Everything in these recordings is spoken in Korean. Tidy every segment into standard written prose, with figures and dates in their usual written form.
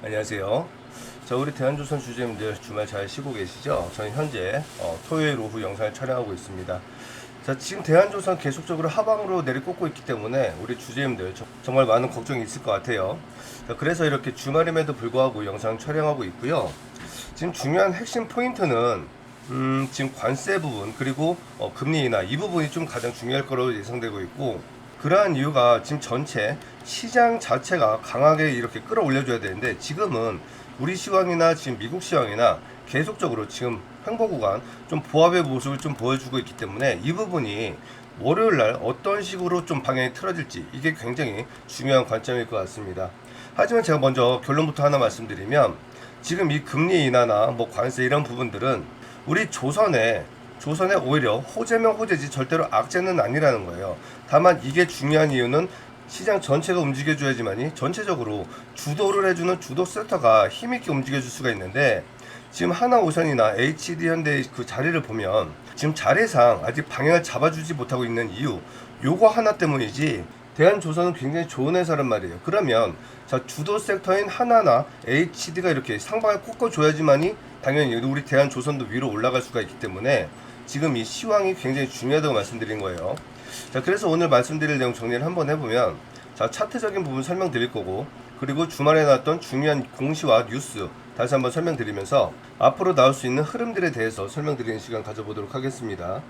안녕하세요. 자, 우리 대한조선 주주님들 주말 잘 쉬고 계시죠? 저는 현재 토요일 오후 영상을 촬영하고 있습니다. 자, 지금 대한조선 계속적으로 하방으로 내리꽂고 있기 때문에 우리 주주님들 정말 많은 걱정이 있을 것 같아요. 자, 그래서 이렇게 주말임에도 불구하고 영상 촬영하고 있고요. 지금 중요한 핵심 포인트는 지금 관세 부분 그리고 금리 인하 이 부분이 좀 가장 중요할 거로 예상되고 있고, 그러한 이유가 지금 전체 시장 자체가 강하게 이렇게 끌어올려줘야 되는데, 지금은 우리 시황이나 지금 미국 시황이나 계속적으로 지금 횡보 구간 좀 보합의 모습을 좀 보여주고 있기 때문에 이 부분이 월요일날 어떤 식으로 좀 방향이 틀어질지 이게 굉장히 중요한 관점일 것 같습니다. 하지만 제가 먼저 결론부터 하나 말씀드리면, 지금 이 금리 인하나 뭐 관세 이런 부분들은 우리 조선에 오히려 호재면 호재지 절대로 악재는 아니라는 거예요. 다만 이게 중요한 이유는 시장 전체가 움직여줘야지만이 전체적으로 주도를 해주는 주도 섹터가 힘있게 움직여줄 수가 있는데, 지금 하나오션이나 HD 현대의 그 자리를 보면 지금 자리상 아직 방향을 잡아주지 못하고 있는 이유, 요거 하나 때문이지 대한조선은 굉장히 좋은 회사란 말이에요. 그러면 자, 주도 섹터인 하나나 HD가 이렇게 상방을 꺾어줘야지만이 당연히 우리 대한조선도 위로 올라갈 수가 있기 때문에 지금 이 시황이 굉장히 중요하다고 말씀드린 거예요. 자, 그래서 오늘 말씀드릴 내용 정리를 한번 해보면, 자, 차트적인 부분 설명드릴 거고, 그리고 주말에 나왔던 중요한 공시와 뉴스 다시 한번 설명드리면서 앞으로 나올 수 있는 흐름들에 대해서 설명드리는 시간 가져보도록 하겠습니다.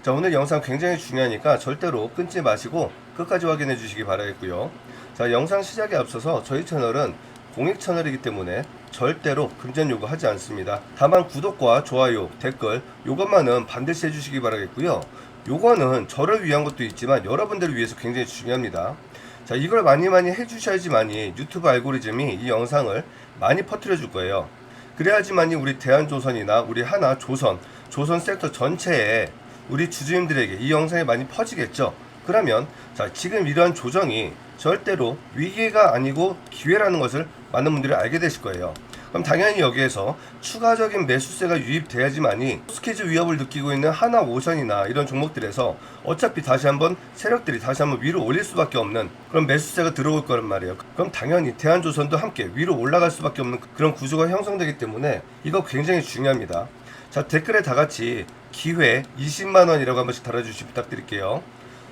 자, 오늘 영상 굉장히 중요하니까 절대로 끊지 마시고 끝까지 확인해 주시기 바라겠고요. 자, 영상 시작에 앞서서 저희 채널은 공익 채널이기 때문에 절대로 금전 요구하지 않습니다. 다만 구독과 좋아요, 댓글 요것만은 반드시 해주시기 바라겠고요. 요거는 저를 위한 것도 있지만 여러분들을 위해서 굉장히 중요합니다. 자, 이걸 많이 해주셔야지만이 유튜브 알고리즘이 이 영상을 많이 퍼뜨려 줄 거예요. 그래야지만이 우리 대한조선이나 우리 하나조선, 조선 섹터 전체에 우리 주주님들에게 이 영상이 많이 퍼지겠죠. 그러면 자, 지금 이러한 조정이 절대로 위기가 아니고 기회라는 것을 많은 분들이 알게 되실 거예요. 그럼 당연히 여기에서 추가적인 매수세가 유입돼야지만이 스케줄 위협을 느끼고 있는 하나오션이나 이런 종목들에서 어차피 다시 한번 세력들이 다시 한번 위로 올릴 수밖에 없는 그런 매수세가 들어올 거란 말이에요. 그럼 당연히 대한조선도 함께 위로 올라갈 수밖에 없는 그런 구조가 형성되기 때문에 이거 굉장히 중요합니다. 자, 댓글에 다 같이 기회 20만원이라고 한 번씩 달아주시 부탁드릴게요.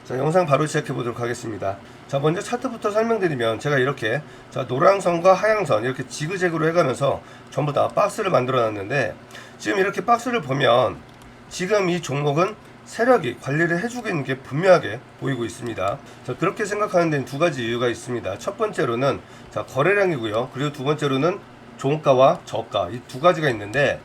자, 영상 바로 시작해 보도록 하겠습니다. 자, 먼저 차트부터 설명드리면, 제가 이렇게 자, 노랑선과 하향선 이렇게 지그재그로 해가면서 전부 다 박스를 만들어 놨는데, 지금 이렇게 박스를 보면 지금 이 종목은 세력이 관리를 해주고 있는 게 분명하게 보이고 있습니다. 자, 그렇게 생각하는 데는 두 가지 이유가 있습니다. 첫 번째로는 자, 거래량이고요. 그리고 두 번째로는 종가와 저가 이 두 가지가 있는데,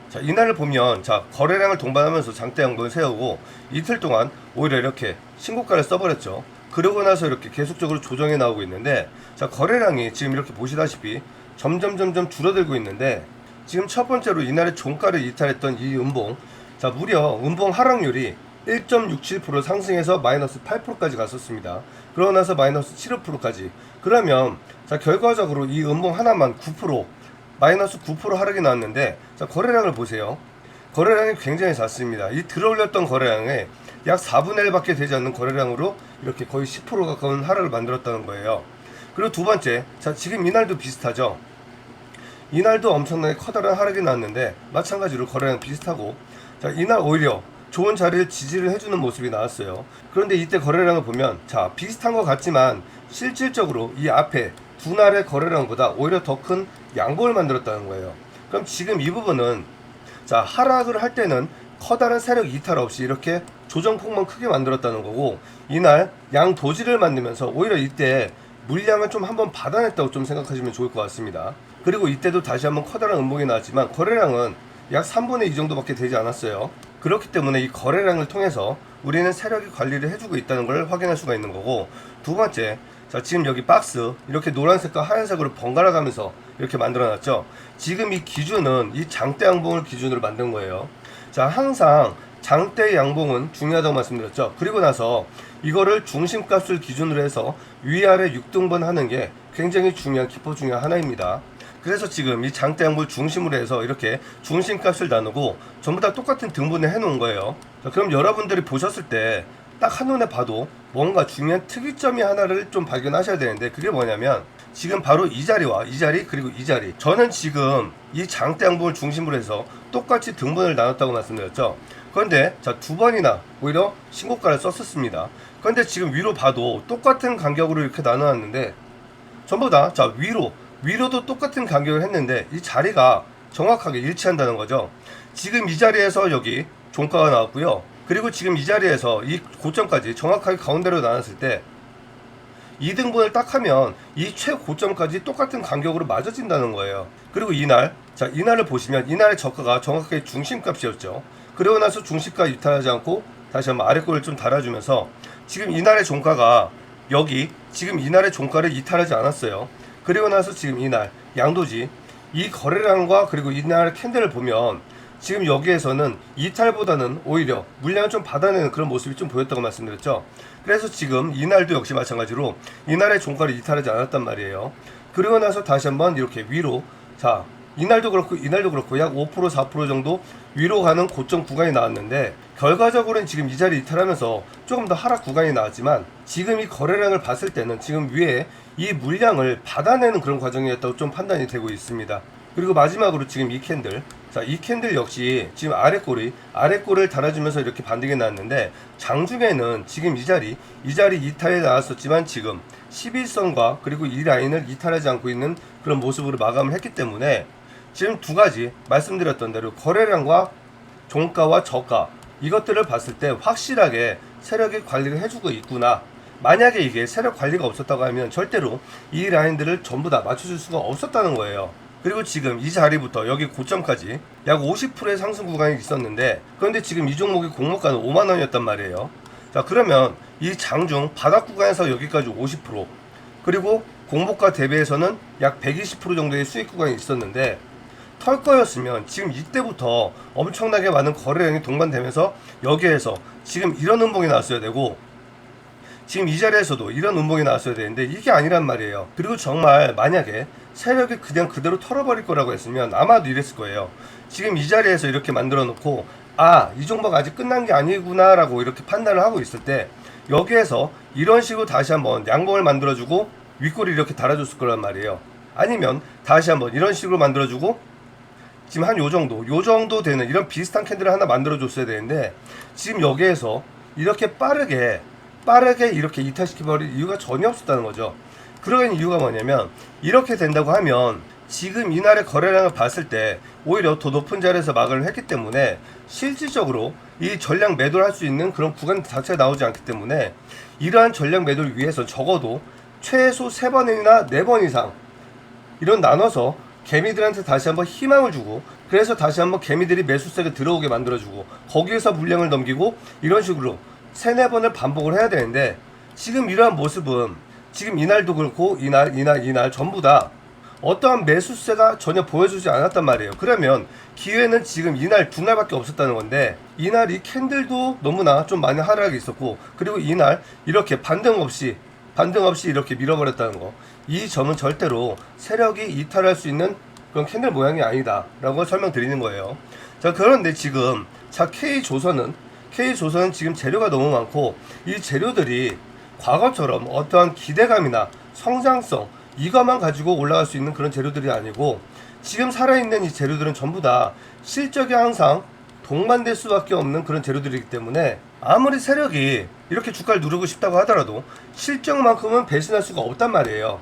자, 이날을 보면 자, 거래량을 동반하면서 장대 양봉을 세우고 이틀 동안 오히려 이렇게 신고가를 써버렸죠. 그러고 나서 이렇게 계속적으로 조정이 나오고 있는데, 자, 거래량이 지금 이렇게 보시다시피 점점 줄어들고 있는데, 지금 첫 번째로 이날의 종가를 이탈했던 이 음봉, 자, 무려 음봉 하락률이 1.67% 상승해서 마이너스 8%까지 갔었습니다. 그러고 나서 마이너스 75%까지. 그러면 자, 결과적으로 이 음봉 하나만 9%, 마이너스 9% 하락이 나왔는데, 자, 거래량을 보세요. 거래량이 굉장히 작습니다. 이 들어올렸던 거래량의 약 4분의 1밖에 되지 않는 거래량으로 이렇게 거의 10% 가까운 하락을 만들었다는 거예요. 그리고 두 번째, 자, 지금 이날도 비슷하죠. 이날도 엄청나게 커다란 하락이 나왔는데 마찬가지로 거래량 비슷하고, 자, 이날 오히려 좋은 자리를 지지를 해주는 모습이 나왔어요. 그런데 이때 거래량을 보면 자, 비슷한 것 같지만 실질적으로 이 앞에 두 날의 거래량보다 오히려 더 큰 양봉을 만들었다는 거예요. 그럼 지금 이 부분은 자, 하락을 할 때는 커다란 세력 이탈 없이 이렇게 조정폭만 크게 만들었다는 거고, 이날 양 도지를 만들면서 오히려 이때 물량을 좀 한번 받아냈다고 좀 생각하시면 좋을 것 같습니다. 그리고 이때도 다시 한번 커다란 음봉이 나왔지만 거래량은 약 3분의 2 정도밖에 되지 않았어요. 그렇기 때문에 이 거래량을 통해서 우리는 세력이 관리를 해주고 있다는 걸 확인할 수가 있는 거고, 두 번째, 자, 지금 여기 박스 이렇게 노란색과 하얀색으로 번갈아 가면서 이렇게 만들어 놨죠. 지금 이 기준은 이 장대 양봉을 기준으로 만든 거예요. 자, 항상 장대 양봉은 중요하다고 말씀드렸죠. 그리고 나서 이거를 중심값을 기준으로 해서 위아래 6등분 하는 게 굉장히 중요한 기법 중에 하나입니다. 그래서 지금 이 장대 양봉을 중심으로 해서 이렇게 중심값을 나누고 전부 다 똑같은 등분을 해 놓은 거예요. 자, 그럼 여러분들이 보셨을 때 딱 한눈에 봐도 뭔가 중요한 특이점이 하나를 좀 발견하셔야 되는데, 그게 뭐냐면 지금 바로 이 자리와 이 자리 그리고 이 자리, 저는 지금 이 장대 양봉을 중심으로 해서 똑같이 등분을 나눴다고 말씀드렸죠. 그런데 자, 두 번이나 오히려 신고가를 썼었습니다. 그런데 지금 위로 봐도 똑같은 간격으로 이렇게 나눠놨는데 전부 다 자, 위로도 똑같은 간격을 했는데 이 자리가 정확하게 일치한다는 거죠. 지금 이 자리에서 여기 종가가 나왔고요. 그리고 지금 이 자리에서 이 고점까지 정확하게 가운데로 나눴을 때 2등분을 딱 하면 이 최고점까지 똑같은 간격으로 맞아진다는 거예요. 그리고 이날, 자, 이날을 보시면 이날의 저가가 정확하게 중심값이었죠. 그러고 나서 중심가 이탈하지 않고 다시 한번 아래꼴을 좀 달아주면서 지금 이날의 종가가 여기 지금 이날의 종가를 이탈하지 않았어요. 그리고 나서 지금 이날 양도지 이 거래량과 그리고 이날 캔들을 보면 지금 여기에서는 이탈보다는 오히려 물량을 좀 받아내는 그런 모습이 좀 보였다고 말씀드렸죠. 그래서 지금 이날도 역시 마찬가지로 이날의 종가를 이탈하지 않았단 말이에요. 그리고 나서 다시 한번 이렇게 위로, 자, 이날도 그렇고 이날도 그렇고 약 5% 4% 정도 위로 가는 고점 구간이 나왔는데 결과적으로는 지금 이 자리 이탈하면서 조금 더 하락 구간이 나왔지만 지금 이 거래량을 봤을 때는 지금 위에 이 물량을 받아내는 그런 과정이었다고 좀 판단이 되고 있습니다. 그리고 마지막으로 지금 이 캔들, 자, 이 캔들 역시 지금 아래꼬리를 달아주면서 이렇게 반등이 나왔는데 장중에는 지금 이 자리 이탈이 나왔었지만 지금 11선과 그리고 이 라인을 이탈하지 않고 있는 그런 모습으로 마감을 했기 때문에 지금 두 가지 말씀드렸던 대로 거래량과 종가와 저가 이것들을 봤을 때 확실하게 세력이 관리를 해주고 있구나. 만약에 이게 세력 관리가 없었다고 하면 절대로 이 라인들을 전부 다 맞춰줄 수가 없었다는 거예요. 그리고 지금 이 자리부터 여기 고점까지 약 50%의 상승 구간이 있었는데 그런데 지금 이 종목의 공모가는 5만원이었단 말이에요. 자, 그러면 이 장중 바닥 구간에서 여기까지 50% 그리고 공모가 대비해서는 약 120% 정도의 수익 구간이 있었는데 털 거였으면 지금 이때부터 엄청나게 많은 거래량이 동반되면서 여기에서 지금 이런 음봉이 나왔어야 되고 지금 이 자리에서도 이런 음봉이 나왔어야 되는데 이게 아니란 말이에요. 그리고 정말 만약에 세력이 그냥 그대로 털어버릴 거라고 했으면 아마도 이랬을 거예요. 지금 이 자리에서 이렇게 만들어 놓고 이 종목 아직 끝난 게 아니구나 라고 이렇게 판단을 하고 있을 때 여기에서 이런 식으로 다시 한번 양봉을 만들어주고 윗꼬리 이렇게 달아줬을 거란 말이에요. 아니면 다시 한번 이런 식으로 만들어주고 지금 한 요 정도 되는 이런 비슷한 캔들을 하나 만들어줬어야 되는데 지금 여기에서 이렇게 빠르게 이렇게 이탈시켜버릴 이유가 전혀 없었다는 거죠. 그러는 이유가 뭐냐면 이렇게 된다고 하면 지금 이날의 거래량을 봤을 때 오히려 더 높은 자리에서 마감을 했기 때문에 실질적으로 이 전량 매도를 할 수 있는 그런 구간 자체가 나오지 않기 때문에 이러한 전량 매도를 위해서 적어도 최소 3번이나 4번 이상 이런 나눠서 개미들한테 다시 한번 희망을 주고 그래서 다시 한번 개미들이 매수세가 들어오게 만들어주고 거기에서 물량을 넘기고 이런 식으로 3, 4번을 반복을 해야 되는데 지금 이러한 모습은 지금 이날도 그렇고 이날 전부 다 어떠한 매수세가 전혀 보여주지 않았단 말이에요. 그러면 기회는 지금 이날 두 날밖에 없었다는 건데 이날 이 캔들도 너무나 좀 많이 하락이 있었고 그리고 이날 이렇게 반등 없이 이렇게 밀어버렸다는 거, 이 점은 절대로 세력이 이탈할 수 있는 그런 캔들 모양이 아니다 라고 설명드리는 거예요. 자, 그런데 지금 K조선은 지금 재료가 너무 많고 이 재료들이 과거처럼 어떠한 기대감이나 성장성 이것만 가지고 올라갈 수 있는 그런 재료들이 아니고 지금 살아있는 이 재료들은 전부 다 실적이 항상 동반될 수밖에 없는 그런 재료들이기 때문에 아무리 세력이 이렇게 주가를 누르고 싶다고 하더라도 실적만큼은 배신할 수가 없단 말이에요.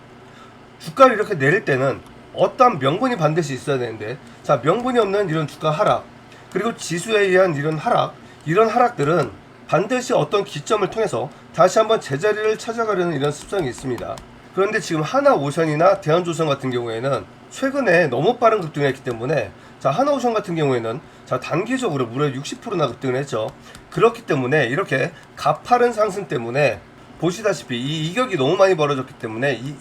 주가를 이렇게 내릴 때는 어떠한 명분이 반드시 있어야 되는데 자, 명분이 없는 이런 주가 하락 그리고 지수에 의한 이런 하락들은 반드시 어떤 기점을 통해서 다시 한번 제자리를 찾아가려는 이런 습성이 있습니다. 그런데 지금 하나오션이나 대한조선 같은 경우에는 최근에 너무 빠른 급등을 했기 때문에 자, 하나오션 같은 경우에는 자, 단기적으로 무려 60%나 급등을 했죠. 그렇기 때문에 이렇게 가파른 상승 때문에 보시다시피 이 이격이 너무 많이 벌어졌기 때문에 이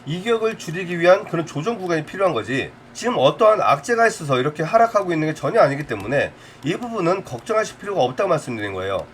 이격을 줄이기 위한 그런 조정 구간이 필요한 거지 지금 어떠한 악재가 있어서 이렇게 하락하고 있는 게 전혀 아니기 때문에 이 부분은 걱정하실 필요가 없다고 말씀드린 거예요.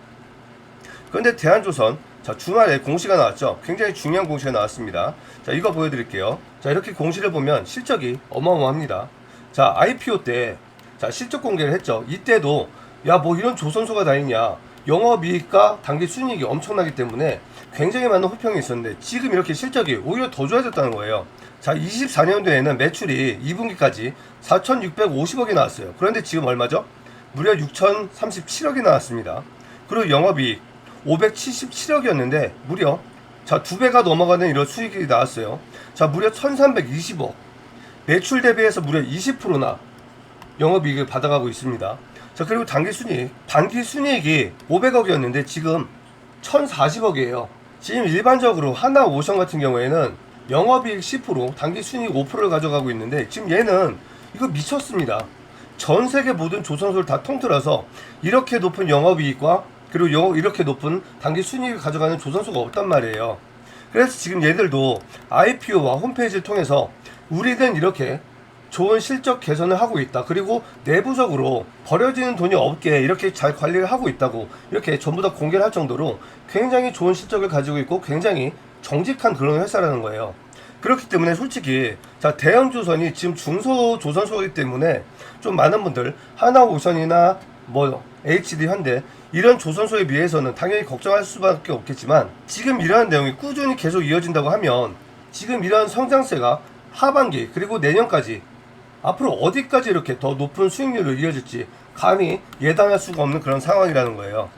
그런데 대한조선 자, 주말에 공시가 나왔죠. 굉장히 중요한 공시가 나왔습니다. 자, 이거 보여드릴게요. 자, 이렇게 공시를 보면 실적이 어마어마합니다. 자, IPO 때 자, 실적 공개를 했죠. 이때도 야, 뭐 이런 조선소가 다 있냐, 영업이익과 당기순이익이 엄청나기 때문에 굉장히 많은 호평이 있었는데 지금 이렇게 실적이 오히려 더 좋아졌다는 거예요. 자, 24년도에는 매출이 2분기까지 4,650억이 나왔어요. 그런데 지금 얼마죠? 무려 6,037억이 나왔습니다. 그리고 영업이익 577억이었는데 무려 자 2배가 넘어가는 이런 수익이 나왔어요. 자, 무려 1,320억. 매출 대비해서 무려 20%나 영업이익을 받아가고 있습니다. 자, 그리고 단기순이익이 500억이었는데 지금 1,040억이에요. 지금 일반적으로 하나오션 같은 경우에는 영업이익 10%, 단기순이익 5%를 가져가고 있는데 지금 얘는 이거 미쳤습니다. 전 세계 모든 조선소를 다 통틀어서 이렇게 높은 영업이익과 그리고 이렇게 높은 단기순이익을 가져가는 조선소가 없단 말이에요. 그래서 지금 얘들도 IPO와 홈페이지를 통해서 우리는 이렇게 좋은 실적 개선을 하고 있다. 그리고 내부적으로 버려지는 돈이 없게 이렇게 잘 관리를 하고 있다고 이렇게 전부 다 공개를 할 정도로 굉장히 좋은 실적을 가지고 있고 굉장히 정직한 그런 회사라는 거예요. 그렇기 때문에 솔직히 자 대한조선이 지금 중소조선소이기 때문에 좀 많은 분들 하나오션이나 뭐 HD 현대 이런 조선소에 비해서는 당연히 걱정할 수밖에 없겠지만 지금 이러한 내용이 꾸준히 계속 이어진다고 하면 지금 이러한 성장세가 하반기 그리고 내년까지 앞으로 어디까지 이렇게 더 높은 수익률로 이어질지 감히 예단할 수가 없는 그런 상황이라는 거예요.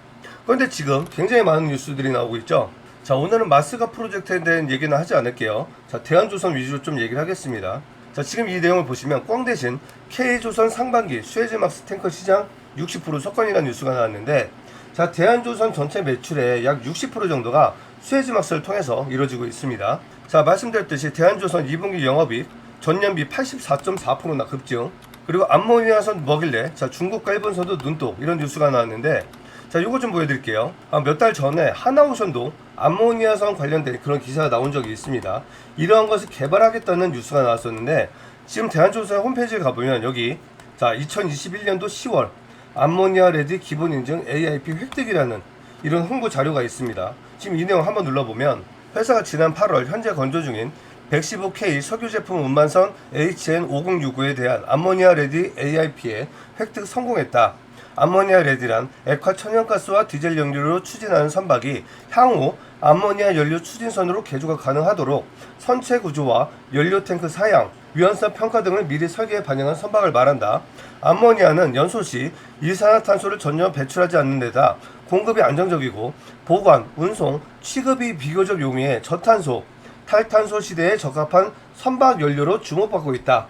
그런데 지금 굉장히 많은 뉴스들이 나오고 있죠. 자, 오늘은 마스가 프로젝트에 대한 얘기는 하지 않을게요. 자, 대한조선 위주로 좀 얘기를 하겠습니다. 자, 지금 이 내용을 보시면 꽝 대신 K조선 상반기 수에즈막스 탱커 시장 60% 석권이라는 뉴스가 나왔는데 자, 대한조선 전체 매출의 약 60% 정도가 수에즈막스를 통해서 이루어지고 있습니다. 자, 말씀드렸듯이 대한조선 2분기 영업이익 전년비 84.4%나 급증, 그리고 암모니아선 뭐길래 자 중국과 일본선도 눈독 이런 뉴스가 나왔는데 자 요거 좀 보여드릴게요. 몇 달 전에 하나오션도 암모니아선 관련된 그런 기사가 나온 적이 있습니다. 이러한 것을 개발하겠다는 뉴스가 나왔었는데 지금 대한조선 홈페이지에 가보면 여기 자 2021년도 10월 암모니아 레디 기본 인증 AIP 획득이라는 이런 홍보 자료가 있습니다. 지금 이 내용 한번 눌러보면 회사가 지난 8월 현재 건조 중인 115K 석유 제품 운반선 HN5065에 대한 암모니아 레디 AIP에 획득 성공했다. 암모니아 레디란 액화 천연가스와 디젤 연료로 추진하는 선박이 향후 암모니아 연료 추진선으로 개조가 가능하도록 선체 구조와 연료 탱크 사양, 유연성 평가 등을 미리 설계에 반영한 선박을 말한다. 암모니아는 연소 시 이산화탄소를 전혀 배출하지 않는 데다 공급이 안정적이고 보관, 운송, 취급이 비교적 용이해 저탄소, 탈탄소 시대에 적합한 선박 연료로 주목받고 있다.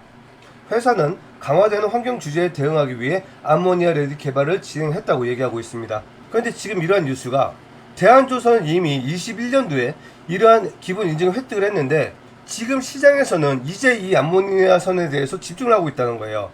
회사는 강화되는 환경 주제에 대응하기 위해 암모니아 레디 개발을 진행했다고 얘기하고 있습니다. 그런데 지금 이러한 뉴스가 대한조선은 이미 21년도에 이러한 기본 인증을 획득을 했는데 지금 시장에서는 이제 이 암모니아선에 대해서 집중을 하고 있다는 거예요.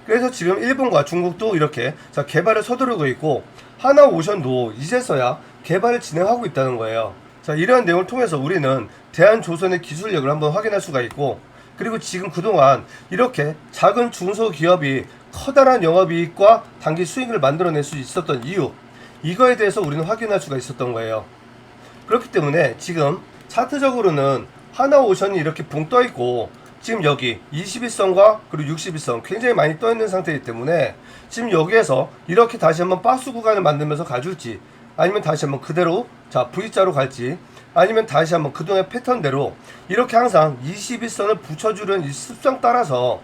그래서 지금 일본과 중국도 이렇게 자 개발을 서두르고 있고 하나오션도 이제서야 개발을 진행하고 있다는 거예요. 자, 이러한 내용을 통해서 우리는 대한조선의 기술력을 한번 확인할 수가 있고 그리고 지금 그동안 이렇게 작은 중소기업이 커다란 영업이익과 단기 수익을 만들어낼 수 있었던 이유 이거에 대해서 우리는 확인할 수가 있었던 거예요. 그렇기 때문에 지금 차트적으로는 하나오션이 이렇게 붕 떠있고 지금 여기 21선과 그리고 61선 굉장히 많이 떠있는 상태이기 때문에 지금 여기에서 이렇게 다시 한번 박스 구간을 만들면서 가줄지 아니면 다시 한번 그대로 자 V자로 갈지 아니면 다시 한번 그동안의 패턴대로 이렇게 항상 21선을 붙여주는 이 습성 따라서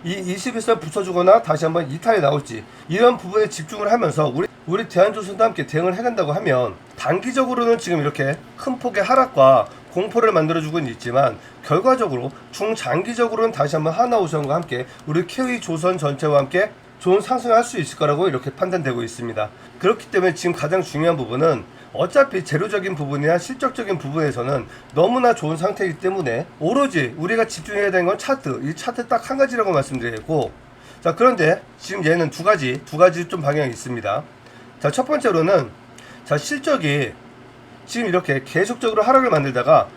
이 21선 붙여주거나 다시 한번 이탈이 나올지 이런 부분에 집중을 하면서 우리 대한조선도 함께 대응을 해간다고 하면 단기적으로는 지금 이렇게 큰 폭의 하락과 공포를 만들어주고는 있지만 결과적으로 중장기적으로는 다시 한번 하나오션과 함께 우리 K조선 전체와 함께 좋은 상승을 할 수 있을 거라고 이렇게 판단되고 있습니다. 그렇기 때문에 지금 가장 중요한 부분은 어차피 재료적인 부분이나 실적적인 부분에서는 너무나 좋은 상태이기 때문에 오로지 우리가 집중해야 되는 건 차트, 이 차트 딱 한 가지라고 말씀드리고 자 그런데 지금 얘는 두 가지 좀 방향이 있습니다. 자 첫 번째로는 자 실적이 지금 이렇게 계속적으로 하락을 만들다가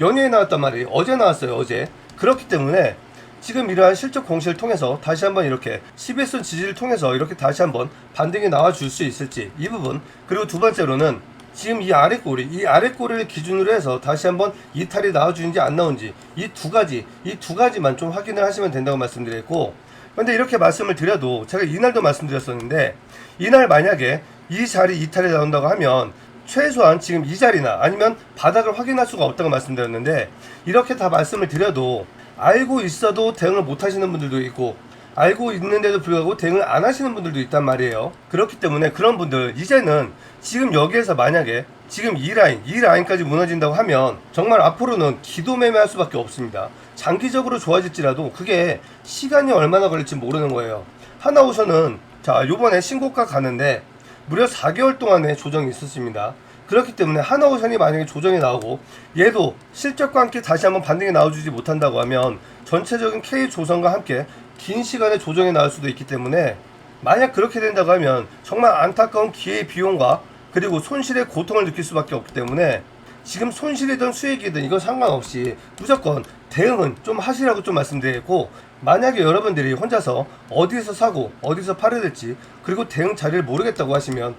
연휴에 나왔단 말이에요. 어제 나왔어요. 어제. 그렇기 때문에 지금 이러한 실적 공시를 통해서 다시 한번 이렇게 11선 지지를 통해서 이렇게 다시 한번 반등이 나와줄 수 있을지 이 부분 그리고 두 번째로는 지금 이 아랫꼬리를 기준으로 해서 다시 한번 이탈이 나와주는지 안 나오는지 이 두 가지만 좀 확인을 하시면 된다고 말씀드렸고 근데 이렇게 말씀을 드려도 제가 이날도 말씀드렸었는데 이날 만약에 이 자리 이탈이 나온다고 하면 최소한 지금 이 자리나 아니면 바닥을 확인할 수가 없다고 말씀드렸는데, 이렇게 다 말씀을 드려도 알고 있어도 대응을 못 하시는 분들도 있고, 알고 있는데도 불구하고 대응을 안 하시는 분들도 있단 말이에요. 그렇기 때문에 그런 분들, 이제는 지금 여기에서 만약에 지금 이 라인까지 무너진다고 하면 정말 앞으로는 기도 매매할 수밖에 없습니다. 장기적으로 좋아질지라도 그게 시간이 얼마나 걸릴지 모르는 거예요. 하나오션은 자, 요번에 신고가 가는데 무려 4개월 동안의 조정이 있었습니다. 그렇기 때문에 하나오션이 만약에 조정이 나오고 얘도 실적과 함께 다시 한번 반등이 나와주지 못한다고 하면 전체적인 K조선과 함께 긴 시간의 조정이 나올 수도 있기 때문에, 만약 그렇게 된다고 하면 정말 안타까운 기회의 비용과 그리고 손실의 고통을 느낄 수밖에 없기 때문에, 지금 손실이든 수익이든 이건 상관없이 무조건 대응은 좀 하시라고 좀 말씀드리고, 만약에 여러분들이 혼자서 어디서 사고 어디서 팔아야 될지 그리고 대응 자리를 모르겠다고 하시면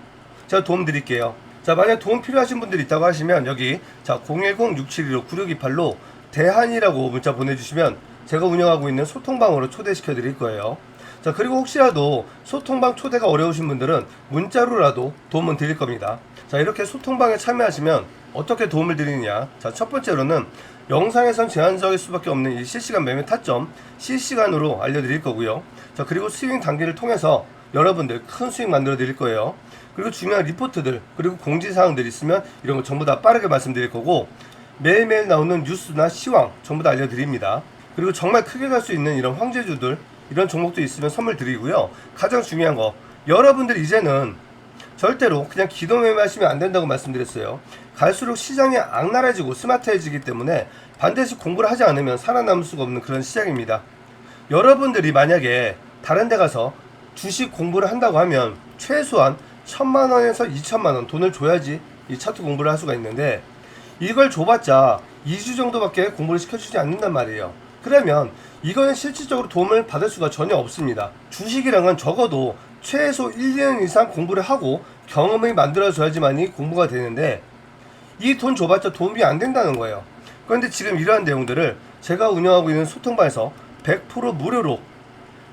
제가 도움 드릴게요. 자, 만약 도움 필요하신 분들이 있다고 하시면 여기 자 010-6715-9628로 대한이라고 문자 보내주시면 제가 운영하고 있는 소통방으로 초대시켜 드릴 거예요. 자, 그리고 혹시라도 소통방 초대가 어려우신 분들은 문자로라도 도움을 드릴 겁니다. 자, 이렇게 소통방에 참여하시면 어떻게 도움을 드리느냐. 자, 첫 번째로는 영상에선 제한적일 수밖에 없는 이 실시간 매매 타점 실시간으로 알려드릴 거고요. 자, 그리고 스윙 단계를 통해서 여러분들 큰 수익 만들어 드릴 거예요. 그리고 중요한 리포트들 그리고 공지사항들 있으면 이런 거 전부 다 빠르게 말씀드릴 거고, 매일매일 나오는 뉴스나 시황 전부 다 알려드립니다. 그리고 정말 크게 갈 수 있는 이런 황제주들, 이런 종목도 있으면 선물 드리고요. 가장 중요한 거, 여러분들 이제는 절대로 그냥 기도 매매하시면 안 된다고 말씀드렸어요. 갈수록 시장이 악랄해지고 스마트해지기 때문에 반드시 공부를 하지 않으면 살아남을 수가 없는 그런 시장입니다. 여러분들이 만약에 다른 데 가서 주식 공부를 한다고 하면 최소한 1000만원에서 2000만원 돈을 줘야지 이 차트 공부를 할 수가 있는데, 이걸 줘봤자 2주 정도밖에 공부를 시켜주지 않는단 말이에요. 그러면 이거는 실질적으로 도움을 받을 수가 전혀 없습니다. 주식이랑은 적어도 최소 1년 이상 공부를 하고 경험을 만들어줘야지만이 공부가 되는데, 이 돈 줘봤자 도움이 안 된다는 거예요. 그런데 지금 이러한 내용들을 제가 운영하고 있는 소통방에서 100% 무료로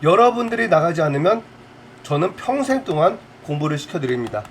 여러분들이 나가지 않으면 저는 평생 동안 공부를 시켜드립니다.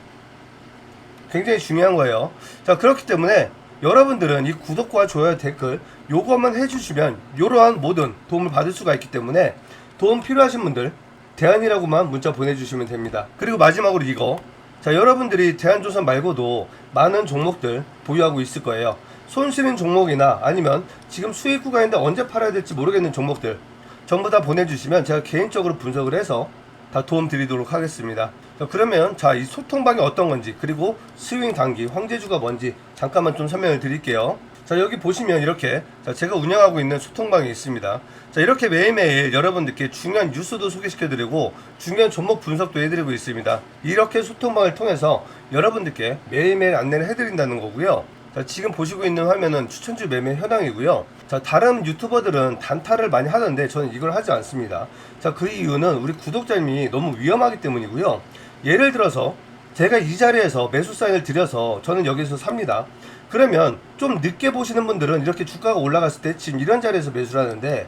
굉장히 중요한 거예요. 자, 그렇기 때문에 여러분들은 이 구독과 좋아요, 댓글 요것만 해주시면 이러한 모든 도움을 받을 수가 있기 때문에, 도움 필요하신 분들 대한이라고만 문자 보내주시면 됩니다. 그리고 마지막으로 이거, 자, 여러분들이 대한조선 말고도 많은 종목들 보유하고 있을 거예요. 손실인 종목이나 아니면 지금 수익 구간인데 언제 팔아야 될지 모르겠는 종목들 전부 다 보내주시면 제가 개인적으로 분석을 해서 다 도움 드리도록 하겠습니다. 자, 그러면 자, 이 소통방이 어떤 건지 그리고 스윙 단기 황제주가 뭔지 잠깐만 좀 설명을 드릴게요. 자, 여기 보시면 이렇게 자, 제가 운영하고 있는 소통방이 있습니다. 자, 이렇게 매일매일 여러분들께 중요한 뉴스도 소개시켜드리고 중요한 종목 분석도 해드리고 있습니다. 이렇게 소통방을 통해서 여러분들께 매일매일 안내를 해드린다는 거고요. 자, 지금 보시고 있는 화면은 추천주 매매 현황이고요. 자, 다른 유튜버들은 단타를 많이 하던데 저는 이걸 하지 않습니다. 자, 그 이유는 우리 구독자님이 너무 위험하기 때문이고요. 예를 들어서 제가 이 자리에서 매수 사인을 드려서 저는 여기서 삽니다. 그러면 좀 늦게 보시는 분들은 이렇게 주가가 올라갔을 때 지금 이런 자리에서 매수를 하는데,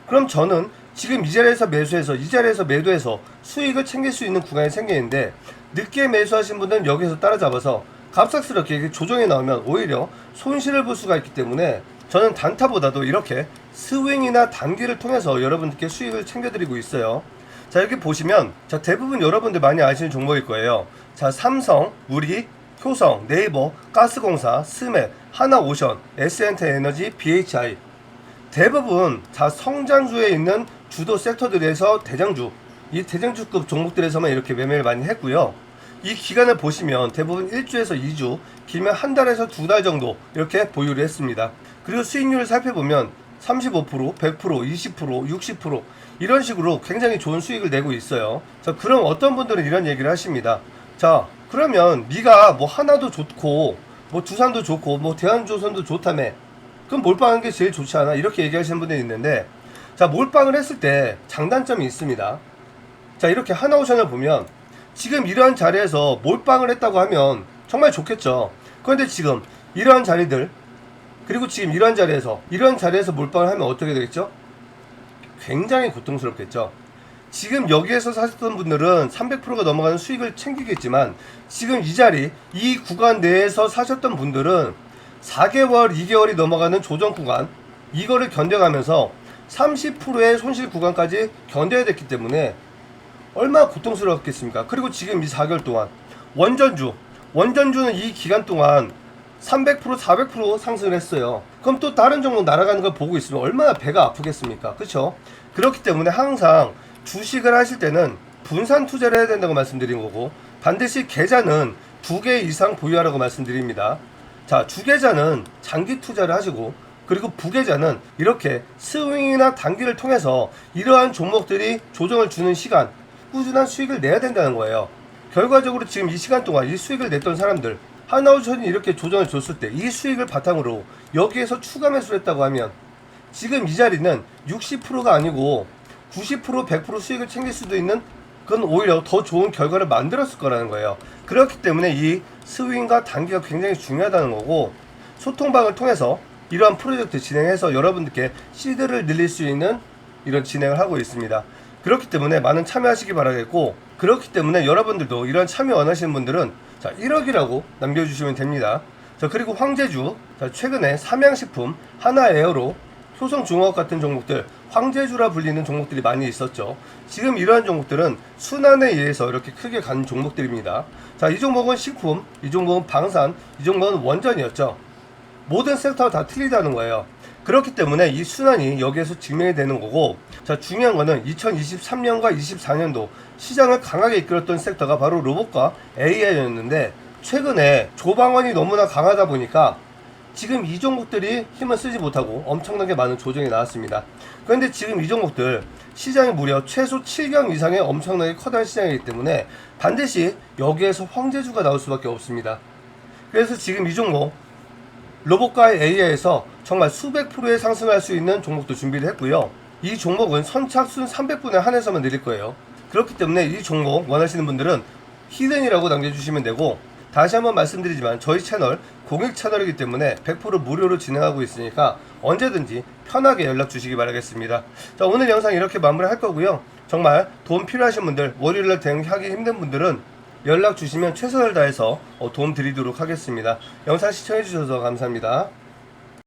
그럼 저는 지금 이 자리에서 매수해서 이 자리에서 매도해서 수익을 챙길 수 있는 구간이 생기는데, 늦게 매수하신 분들은 여기서 따라잡아서 갑작스럽게 조정이 나오면 오히려 손실을 볼 수가 있기 때문에 저는 단타보다도 이렇게 스윙이나 단기를 통해서 여러분들께 수익을 챙겨드리고 있어요. 자, 여기 보시면 자, 대부분 여러분들 많이 아시는 종목일 거예요. 자, 삼성, 우리, 효성, 네이버, 가스공사, 스맵, 하나오션, SNT에너지, BHI 대부분 자, 성장주에 있는 주도 섹터들에서 대장주, 이 대장주급 종목들에서만 이렇게 매매를 많이 했고요. 이 기간을 보시면 대부분 1주에서 2주, 길면 한 달에서 두 달 정도 이렇게 보유를 했습니다. 그리고 수익률을 살펴보면 35%, 100%, 20%, 60% 이런 식으로 굉장히 좋은 수익을 내고 있어요. 자, 그럼 어떤 분들은 이런 얘기를 하십니다. 자, 그러면 네가 뭐 하나도 좋고 뭐 두산도 좋고 뭐 대한조선도 좋다며, 그럼 몰빵하는 게 제일 좋지 않아? 이렇게 얘기하시는 분들이 있는데, 자, 몰빵을 했을 때 장단점이 있습니다. 자, 이렇게 하나오션을 보면 지금 이러한 자리에서 몰빵을 했다고 하면 정말 좋겠죠. 그런데 지금 이러한 자리들, 그리고 지금 이러한 자리에서 몰빵을 하면 어떻게 되겠죠? 굉장히 고통스럽겠죠. 지금 여기에서 사셨던 분들은 300%가 넘어가는 수익을 챙기겠지만 지금 이 자리, 이 구간 내에서 사셨던 분들은 4개월, 2개월이 넘어가는 조정 구간, 이거를 견뎌가면서 30%의 손실 구간까지 견뎌야 됐기 때문에 얼마나 고통스러웠겠습니까? 그리고 지금 이 4개월 동안 원전주는 이 기간 동안 300%, 400% 상승을 했어요. 그럼 또 다른 종목 날아가는 걸 보고 있으면 얼마나 배가 아프겠습니까? 그렇죠? 그렇기 때문에 항상 주식을 하실 때는 분산 투자를 해야 된다고 말씀드린 거고, 반드시 계좌는 2개 이상 보유하라고 말씀드립니다. 자, 주계좌는 장기 투자를 하시고, 그리고 부계좌는 이렇게 스윙이나 단기를 통해서 이러한 종목들이 조정을 주는 시간, 꾸준한 수익을 내야 된다는 거예요. 결과적으로 지금 이 시간 동안 이 수익을 냈던 사람들, 하나오션이 이렇게 조정을 줬을 때 이 수익을 바탕으로 여기에서 추가 매수를 했다고 하면 지금 이 자리는 60%가 아니고 90%, 100% 수익을 챙길 수도 있는, 그건 오히려 더 좋은 결과를 만들었을 거라는 거예요. 그렇기 때문에 이 스윙과 단기가 굉장히 중요하다는 거고, 소통방을 통해서 이러한 프로젝트 진행해서 여러분들께 시드를 늘릴 수 있는 이런 진행을 하고 있습니다. 그렇기 때문에 많은 참여하시기 바라겠고, 그렇기 때문에 여러분들도 이런 참여 원하시는 분들은 자 1억이라고 남겨주시면 됩니다. 자, 그리고 황제주, 자, 최근에 삼양식품, 하나에어로, 효성중공업 같은 종목들, 황제주라 불리는 종목들이 많이 있었죠. 지금 이러한 종목들은 순환에 의해서 이렇게 크게 간 종목들입니다. 자, 이 종목은 식품, 이 종목은 방산, 이 종목은 원전이었죠. 모든 섹터가 다 틀리다는 거예요. 그렇기 때문에 이 순환이 여기에서 증명이 되는 거고, 자, 중요한 거는 2023년과 24년도 시장을 강하게 이끌었던 섹터가 바로 로봇과 AI였는데, 최근에 조방원이 너무나 강하다 보니까 지금 이 종목들이 힘을 쓰지 못하고 엄청나게 많은 조정이 나왔습니다. 그런데 지금 이 종목들 시장이 무려 최소 7경 이상의 엄청나게 커다란 시장이기 때문에 반드시 여기에서 황제주가 나올 수밖에 없습니다. 그래서 지금 이 종목 로봇과 AI에서 정말 수백 프로의 상승할 수 있는 종목도 준비를 했고요. 이 종목은 선착순 300분에 한해서만 드릴 거예요. 그렇기 때문에 이 종목 원하시는 분들은 히든이라고 남겨주시면 되고, 다시 한번 말씀드리지만 저희 채널 공익 채널이기 때문에 100% 무료로 진행하고 있으니까 언제든지 편하게 연락 주시기 바라겠습니다. 자, 오늘 영상 이렇게 마무리할 거고요. 정말 도움 필요하신 분들, 월요일날 대응하기 힘든 분들은 연락 주시면 최선을 다해서 도움 드리도록 하겠습니다. 영상 시청해 주셔서 감사합니다.